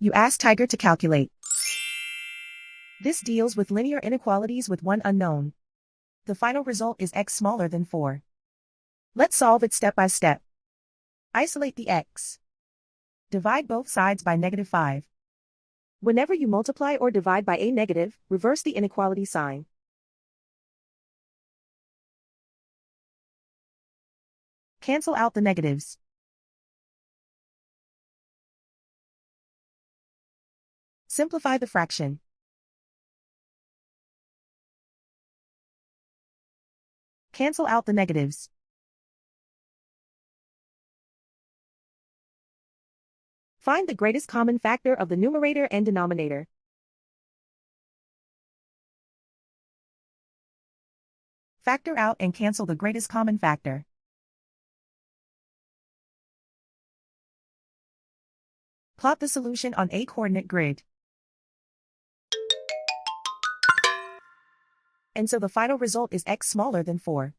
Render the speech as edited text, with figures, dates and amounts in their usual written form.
You ask Tiger to calculate. This deals with linear inequalities with one unknown. The final result is x smaller than 4. Let's solve it step by step. Isolate the x. Divide both sides by -5. Whenever you multiply or divide by a negative, reverse the inequality sign. Cancel out the negatives. Simplify the fraction. Cancel out the negatives. Find the greatest common factor of the numerator and denominator. Factor out and cancel the greatest common factor. Plot the solution on a coordinate grid. And so the final result is x smaller than 4.